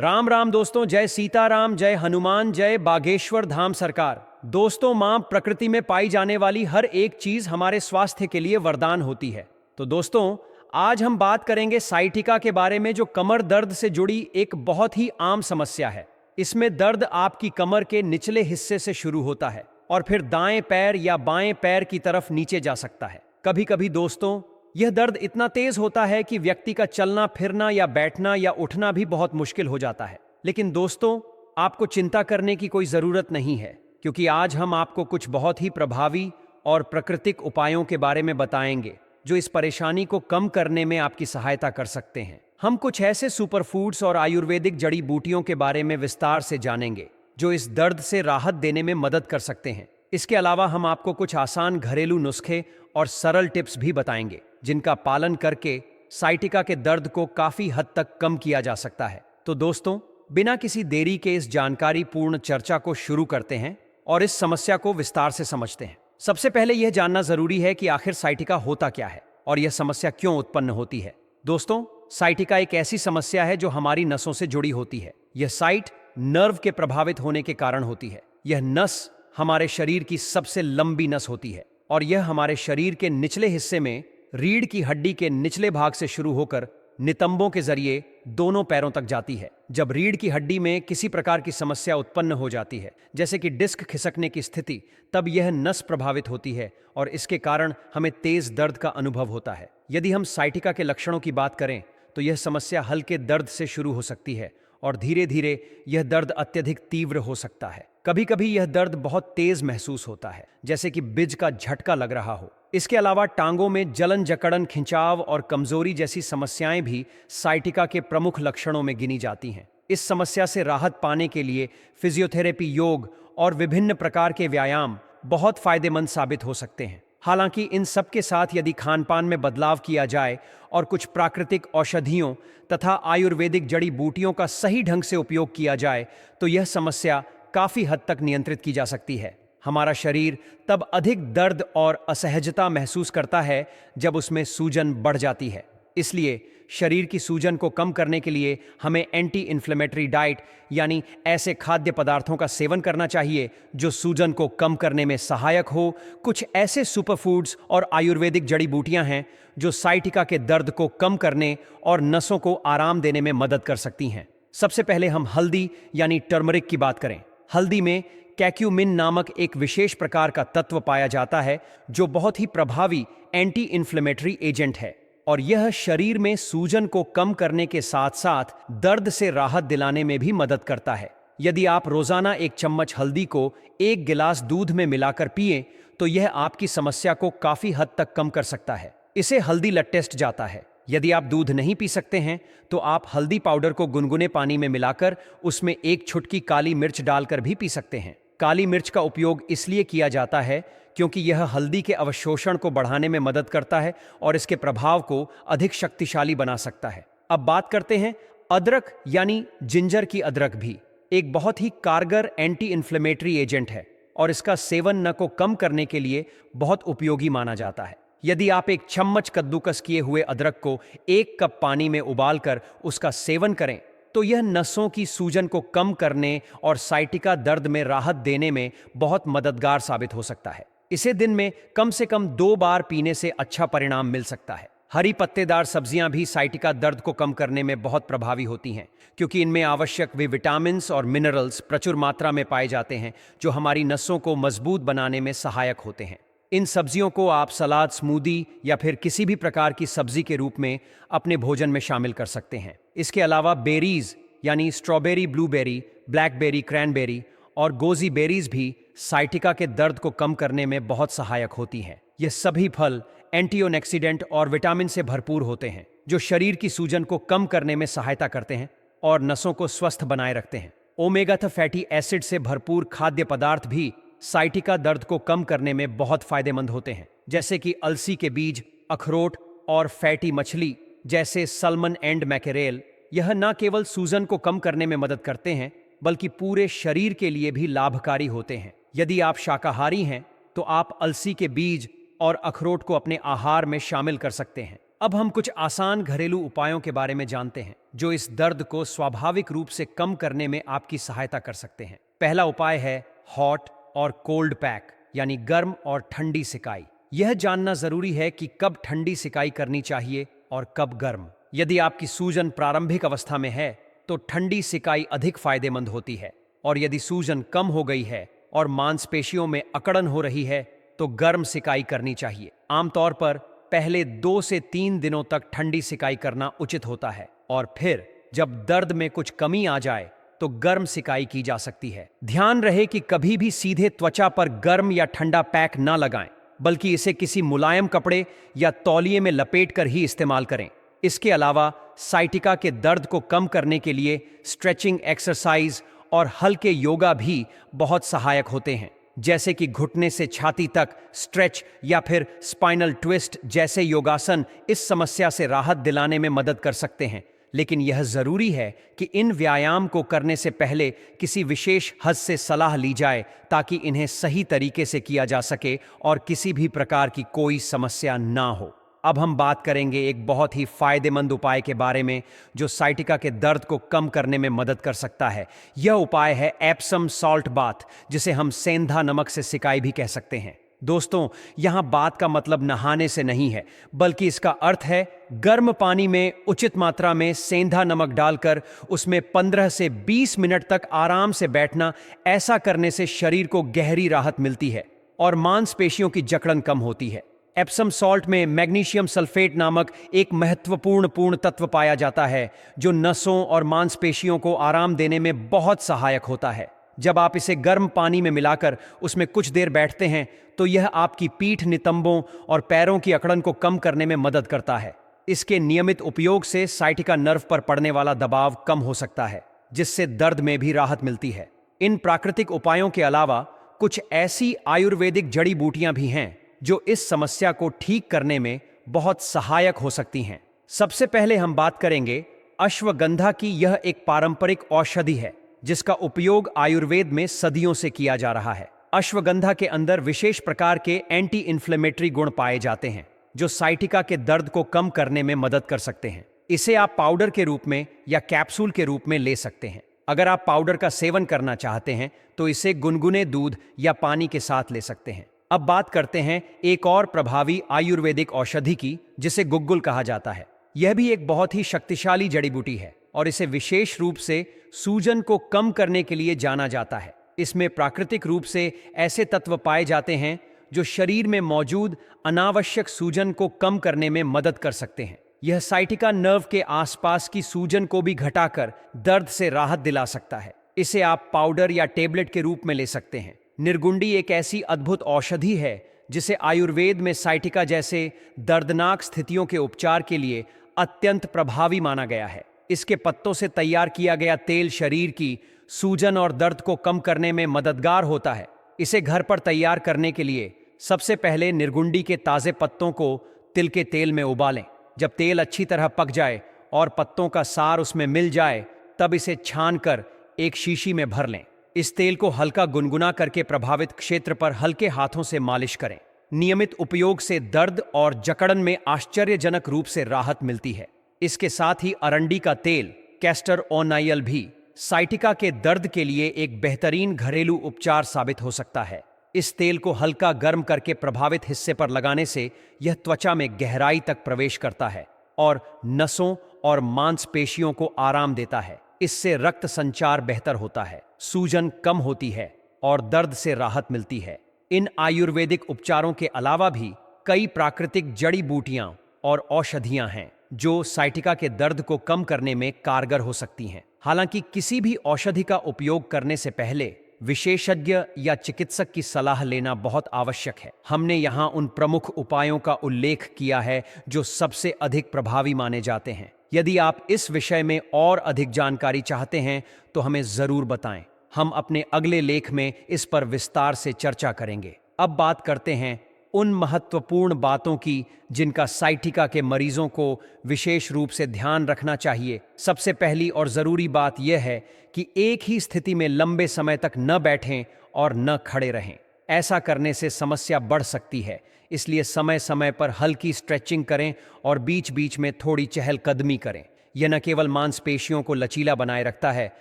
राम राम दोस्तों, जय सीताराम, जय हनुमान, जय बागेश्वर धाम सरकार। दोस्तों, मां प्रकृति में पाई जाने वाली हर एक चीज हमारे स्वास्थ्य के लिए वरदान होती है। तो दोस्तों, आज हम बात करेंगे साइटिका के बारे में, जो कमर दर्द से जुड़ी एक बहुत ही आम समस्या है। इसमें दर्द आपकी कमर के निचले हिस्से से शुरू होता है और फिर दाएं पैर या बाएं पैर की तरफ नीचे जा सकता है। कभी कभी दोस्तों, यह दर्द इतना तेज होता है कि व्यक्ति का चलना फिरना या बैठना या उठना भी बहुत मुश्किल हो जाता है। लेकिन दोस्तों, आपको चिंता करने की कोई जरूरत नहीं है, क्योंकि आज हम आपको कुछ बहुत ही प्रभावी और प्राकृतिक उपायों के बारे में बताएंगे जो इस परेशानी को कम करने में आपकी सहायता कर सकते हैं। हम कुछ ऐसे सुपर फूड्स और आयुर्वेदिक जड़ी बूटियों के बारे में विस्तार से जानेंगे जो इस दर्द से राहत देने में मदद कर सकते हैं। इसके अलावा हम आपको कुछ आसान घरेलू नुस्खे और सरल टिप्स भी बताएंगे जिनका पालन करके साइटिका के दर्द को काफी हद तक कम किया जा सकता है। तो दोस्तों, बिना किसी देरी के इस जानकारी पूर्ण चर्चा को शुरू करते हैं और इस समस्या को विस्तार से समझते हैं। सबसे पहले यह जानना जरूरी है कि आखिर साइटिका होता क्या है और यह समस्या क्यों उत्पन्न होती है। दोस्तों, साइटिका एक ऐसी समस्या है जो हमारी नसों से जुड़ी होती है। यह साइट नर्व के प्रभावित होने के कारण होती है। यह नस हमारे शरीर की सबसे लंबी नस होती है और यह हमारे शरीर के निचले हिस्से में रीढ़ की हड्डी के निचले भाग से शुरू होकर नितंबों के जरिए दोनों पैरों तक जाती है। जब रीढ़ की हड्डी में किसी प्रकार की समस्या उत्पन्न हो जाती है, जैसे कि डिस्क खिसकने की स्थिति, तब यह नस प्रभावित होती है और इसके कारण हमें तेज दर्द का अनुभव होता है। यदि हम साइटिका के लक्षणों की बात करें तो यह समस्या हल्के दर्द से शुरू हो सकती है और धीरे धीरे यह दर्द अत्यधिक तीव्र हो सकता है। कभी कभी यह दर्द बहुत तेज महसूस होता है, जैसे कि बिज का झटका लग रहा हो। इसके अलावा टांगों में जलन, जकड़न, खिंचाव और कमजोरी जैसी समस्याएं भी साइटिका के प्रमुख लक्षणों में गिनी जाती हैं। इस समस्या से राहत पाने के लिए फिजियोथेरेपी, योग और विभिन्न प्रकार के व्यायाम बहुत फायदेमंद साबित हो सकते हैं। हालांकि इन सब के साथ यदि खानपान में बदलाव किया जाए और कुछ प्राकृतिक औषधियों तथा आयुर्वेदिक जड़ी बूटियों का सही ढंग से उपयोग किया जाए तो यह समस्या काफी हद तक नियंत्रित की जा सकती है। हमारा शरीर तब अधिक दर्द और असहजता महसूस करता है जब उसमें सूजन बढ़ जाती है। इसलिए शरीर की सूजन को कम करने के लिए हमें एंटी इन्फ्लेमेटरी डाइट यानी ऐसे खाद्य पदार्थों का सेवन करना चाहिए जो सूजन को कम करने में सहायक हो। कुछ ऐसे सुपरफूड्स और आयुर्वेदिक जड़ी बूटियां हैं जो साइटिका के दर्द को कम करने और नसों को आराम देने में मदद कर सकती हैं। सबसे पहले हम हल्दी यानी टर्मरिक की बात करें। हल्दी में कैक्यूमिन नामक एक विशेष प्रकार का तत्व पाया जाता है जो बहुत ही प्रभावी एंटी इन्फ्लेमेटरी एजेंट है और यह शरीर में सूजन को कम करने के साथ साथ दर्द से राहत दिलाने में भी मदद करता है। यदि आप रोजाना 1 चम्मच हल्दी को 1 गिलास दूध में मिलाकर पिएं तो यह आपकी समस्या को काफी हद तक कम कर सकता है। इसे हल्दी लट्टेस्ट जाता है। यदि आप दूध नहीं पी सकते हैं तो आप हल्दी पाउडर को गुनगुने पानी में मिलाकर उसमें 1 चुटकी काली मिर्च डालकर भी पी सकते हैं। काली मिर्च का उपयोग इसलिए किया जाता है क्योंकि यह हल्दी के अवशोषण को बढ़ाने में मदद करता है और इसके प्रभाव को अधिक शक्तिशाली बना सकता है। अब बात करते हैं अदरक यानी जिंजर की। अदरक भी एक बहुत ही कारगर एंटी इन्फ्लेमेटरी एजेंट है और इसका सेवन न को कम करने के लिए बहुत उपयोगी माना जाता है। यदि आप 1 चम्मच कद्दूकस किए हुए अदरक को 1 कप पानी में उबालकर उसका सेवन करें तो यह नसों की सूजन को कम करने और साइटिका दर्द में राहत देने में बहुत मददगार साबित हो सकता है। इसे दिन में कम से कम 2 बार पीने से अच्छा परिणाम मिल सकता है। हरी पत्तेदार सब्जियां भी साइटिका दर्द को कम करने में बहुत प्रभावी होती हैं, क्योंकि इनमें आवश्यक वे विटामिन्स और मिनरल्स प्रचुर मात्रा में पाए जाते हैं जो हमारी नसों को मजबूत बनाने में सहायक होते हैं। इन सब्जियों को आप सलाद, स्मूदी या फिर किसी भी प्रकार की सब्जी के रूप में अपने भोजन में शामिल कर सकते हैं। इसके अलावा बेरीज यानी स्ट्रॉबेरी, ब्लूबेरी, ब्लैकबेरी, क्रैनबेरी और गोजी बेरीज भी साइटिका के दर्द को कम करने में बहुत सहायक होती हैं। ये सभी फल एंटीऑक्सीडेंट और विटामिन से भरपूर होते हैं जो शरीर की सूजन को कम करने में सहायता करते हैं और नसों को स्वस्थ बनाए रखते हैं। ओमेगा 3 फैटी एसिड से भरपूर खाद्य पदार्थ भी साइटिका दर्द को कम करने में बहुत फायदेमंद होते हैं, जैसे कि अलसी के बीज, अखरोट और फैटी मछली जैसे सल्मन एंड मैकेरेल। यह न केवल सूजन को कम करने में मदद करते हैं बल्कि पूरे शरीर के लिए भी लाभकारी होते हैं। यदि आप शाकाहारी हैं तो आप अलसी के बीज और अखरोट को अपने आहार में शामिल कर सकते हैं। अब हम कुछ आसान घरेलू उपायों के बारे में जानते हैं जो इस दर्द को स्वाभाविक रूप से कम करने में आपकी सहायता कर सकते हैं। पहला उपाय है हॉट और कोल्ड पैक, यानी गर्म और ठंडी सिकाई। यह जानना जरूरी है कि कब ठंडी सिकाई करनी चाहिए और कब गर्म। यदि आपकी सूजन प्रारंभिक अवस्था में है तो ठंडी सिकाई अधिक फायदेमंद होती है, और यदि सूजन कम हो गई है और मांसपेशियों में अकड़न हो रही है तो गर्म सिकाई करनी चाहिए। आमतौर पर पहले 2 से 3 दिनों तक ठंडी सिकाई करना उचित होता है, और फिर जब दर्द में कुछ कमी आ जाए तो गर्म सिकाई की जा सकती है। ध्यान रहे कि कभी भी सीधे त्वचा पर गर्म या ठंडा पैक ना लगाएं, बल्कि इसे किसी मुलायम कपड़े या तौलिए में लपेटकर ही इस्तेमाल करें। इसके अलावा साइटिका के दर्द को कम करने के लिए स्ट्रेचिंग एक्सरसाइज और हल्के योगा भी बहुत सहायक होते हैं, जैसे कि घुटने से छाती तक स्ट्रेच या फिर स्पाइनल ट्विस्ट जैसे योगासन इस समस्या से राहत दिलाने में मदद कर सकते हैं। लेकिन यह जरूरी है कि इन व्यायाम को करने से पहले किसी विशेष हद से सलाह ली जाए ताकि इन्हें सही तरीके से किया जा सके और किसी भी प्रकार की कोई समस्या ना हो। अब हम बात करेंगे एक बहुत ही फायदेमंद उपाय के बारे में जो साइटिका के दर्द को कम करने में मदद कर सकता है। यह उपाय है एप्सम सॉल्ट बाथ, जिसे हम सेंधा नमक से सिकाई भी कह सकते हैं। दोस्तों, यहां बात का मतलब नहाने से नहीं है, बल्कि इसका अर्थ है गर्म पानी में उचित मात्रा में सेंधा नमक डालकर उसमें 15 से 20 मिनट तक आराम से बैठना। ऐसा करने से शरीर को गहरी राहत मिलती है और मांसपेशियों की जकड़न कम होती है। एप्सम सॉल्ट में मैग्नीशियम सल्फेट नामक एक महत्वपूर्ण पूर्ण तत्व पाया जाता है जो नसों और मांसपेशियों को आराम देने में बहुत सहायक होता है। जब आप इसे गर्म पानी में मिलाकर उसमें कुछ देर बैठते हैं तो यह आपकी पीठ, नितंबों और पैरों की अकड़न को कम करने में मदद करता है। इसके नियमित उपयोग से साइटिका नर्व पर पड़ने वाला दबाव कम हो सकता है, जिससे दर्द में भी राहत मिलती है। इन प्राकृतिक उपायों के अलावा कुछ ऐसी आयुर्वेदिक जड़ी बूटियां भी हैं जो इस समस्या को ठीक करने में बहुत सहायक हो सकती हैं। सबसे पहले हम बात करेंगे अश्वगंधा की। यह एक पारंपरिक औषधि है जिसका उपयोग आयुर्वेद में सदियों से किया जा रहा है। अश्वगंधा के अंदर विशेष प्रकार के एंटी इन्फ्लेमेटरी गुण पाए जाते हैं जो साइटिका के दर्द को कम करने में मदद कर सकते हैं। इसे आप पाउडर के रूप में या कैप्सूल के रूप में ले सकते हैं। अगर आप पाउडर का सेवन करना चाहते हैं तो इसे गुनगुने दूध या पानी के साथ ले सकते हैं। अब बात करते हैं एक और प्रभावी आयुर्वेदिक औषधि की, जिसे गुग्गुल कहा जाता है। यह भी एक बहुत ही शक्तिशाली जड़ी बूटी है और इसे विशेष रूप से सूजन को कम करने के लिए जाना जाता है। इसमें प्राकृतिक रूप से ऐसे तत्व पाए जाते हैं जो शरीर में मौजूद अनावश्यक सूजन को कम करने में मदद कर सकते हैं। यह साइटिका नर्व के आसपास की सूजन को भी घटाकर दर्द से राहत दिला सकता है। इसे आप पाउडर या टेबलेट के रूप में ले सकते हैं। निर्गुंडी एक ऐसी अद्भुत औषधि है जिसे आयुर्वेद में साइटिका जैसे दर्दनाक स्थितियों के उपचार के लिए अत्यंत प्रभावी माना गया है। इसके पत्तों से तैयार किया गया तेल शरीर की सूजन और दर्द को कम करने में मददगार होता है। इसे घर पर तैयार करने के लिए सबसे पहले निर्गुंडी के ताज़े पत्तों को तिल के तेल में उबालें। जब तेल अच्छी तरह पक जाए और पत्तों का सार उसमें मिल जाए, तब इसे छानकर एक शीशी में भर लें। इस तेल को हल्का गुनगुना करके प्रभावित क्षेत्र पर हल्के हाथों से मालिश करें। नियमित उपयोग से दर्द और जकड़न में आश्चर्यजनक रूप से राहत मिलती है। इसके साथ ही अरंडी का तेल, कैस्टर ओनाइल भी साइटिका के दर्द के लिए एक बेहतरीन घरेलू उपचार साबित हो सकता है। इस तेल को हल्का गर्म करके प्रभावित हिस्से पर लगाने से यह त्वचा में गहराई तक प्रवेश करता है और नसों और मांसपेशियों को आराम देता है। इससे रक्त संचार बेहतर होता है, सूजन कम होती है और दर्द से राहत मिलती है। इन आयुर्वेदिक उपचारों के अलावा भी कई प्राकृतिक जड़ी बूटियां और औषधियां हैं जो साइटिका के दर्द को कम करने में कारगर हो सकती हैं। हालांकि किसी भी औषधि का उपयोग करने से पहले विशेषज्ञ या चिकित्सक की सलाह लेना बहुत आवश्यक है। हमने यहाँ उन प्रमुख उपायों का उल्लेख किया है जो सबसे अधिक प्रभावी माने जाते हैं। यदि आप इस विषय में और अधिक जानकारी चाहते हैं तो हमें ज़रूर बताएं। हम अपने अगले लेख में इस पर विस्तार से चर्चा करेंगे। अब बात करते हैं उन महत्वपूर्ण बातों की जिनका साइटिका के मरीजों को विशेष रूप से ध्यान रखना चाहिए। सबसे पहली और ज़रूरी बात यह है कि एक ही स्थिति में लंबे समय तक न बैठें और न खड़े रहें। ऐसा करने से समस्या बढ़ सकती है। इसलिए समय समय पर हल्की स्ट्रेचिंग करें और बीच बीच में थोड़ी चहलकदमी करें। यह न केवल मांसपेशियों को लचीला बनाए रखता है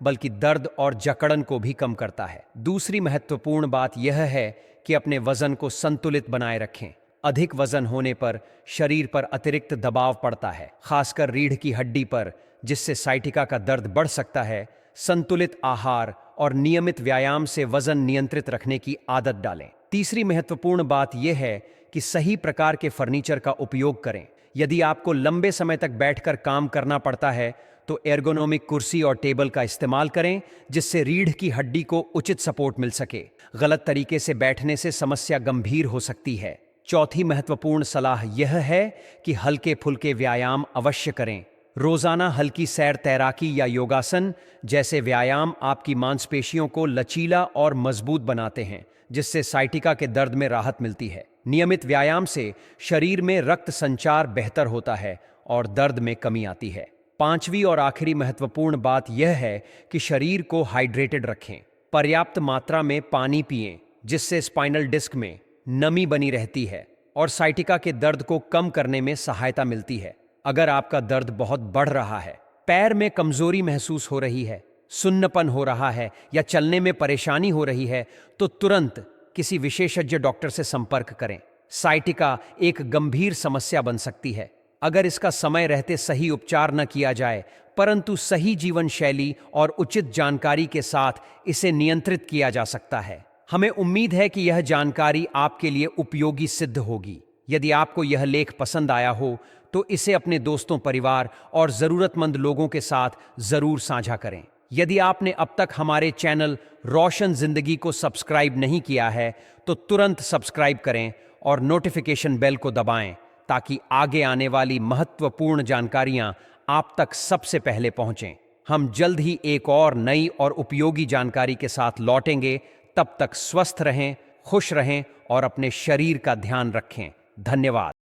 बल्कि दर्द और जकड़न को भी कम करता है। दूसरी महत्वपूर्ण बात यह है कि अपने वजन को संतुलित बनाए रखें। अधिक वजन होने पर शरीर पर अतिरिक्त दबाव पड़ता है, खासकर रीढ़ की हड्डी पर, जिससे साइटिका का दर्द बढ़ सकता है। संतुलित आहार और नियमित व्यायाम से वजन नियंत्रित रखने की आदत डालें। तीसरी महत्वपूर्ण बात यह है कि सही प्रकार के फर्नीचर का उपयोग करें। यदि आपको लंबे समय तक बैठकर काम करना पड़ता है तो एर्गोनोमिक कुर्सी और टेबल का इस्तेमाल करें, जिससे रीढ़ की हड्डी को उचित सपोर्ट मिल सके। गलत तरीके से बैठने से समस्या गंभीर हो सकती है। चौथी महत्वपूर्ण सलाह यह है कि हल्के फुल्के व्यायाम अवश्य करें। रोजाना हल्की सैर, तैराकी या योगासन जैसे व्यायाम आपकी मांसपेशियों को लचीला और मजबूत बनाते हैं, जिससे साइटिका के दर्द में राहत मिलती है। नियमित व्यायाम से शरीर में रक्त संचार बेहतर होता है और दर्द में कमी आती है। पांचवी और आखिरी महत्वपूर्ण बात यह है कि शरीर को हाइड्रेटेड रखें। पर्याप्त मात्रा में पानी पिएं, जिससे स्पाइनल डिस्क में नमी बनी रहती है और साइटिका के दर्द को कम करने में सहायता मिलती है। अगर आपका दर्द बहुत बढ़ रहा है, पैर में कमजोरी महसूस हो रही है, सुन्नपन हो रहा है या चलने में परेशानी हो रही है, तो तुरंत किसी विशेषज्ञ डॉक्टर से संपर्क करें। साइटिका एक गंभीर समस्या बन सकती है अगर इसका समय रहते सही उपचार न किया जाए, परंतु सही जीवन शैली और उचित जानकारी के साथ इसे नियंत्रित किया जा सकता है। हमें उम्मीद है कि यह जानकारी आपके लिए उपयोगी सिद्ध होगी। यदि आपको यह लेख पसंद आया हो तो इसे अपने दोस्तों, परिवार और जरूरतमंद लोगों के साथ जरूर साझा करें। यदि आपने अब तक हमारे चैनल रोशन जिंदगी को सब्सक्राइब नहीं किया है तो तुरंत सब्सक्राइब करें और नोटिफिकेशन बेल को दबाएं, ताकि आगे आने वाली महत्वपूर्ण जानकारियां आप तक सबसे पहले पहुंचें। हम जल्द ही एक और नई और उपयोगी जानकारी के साथ लौटेंगे। तब तक स्वस्थ रहें, खुश रहें और अपने शरीर का ध्यान रखें। धन्यवाद।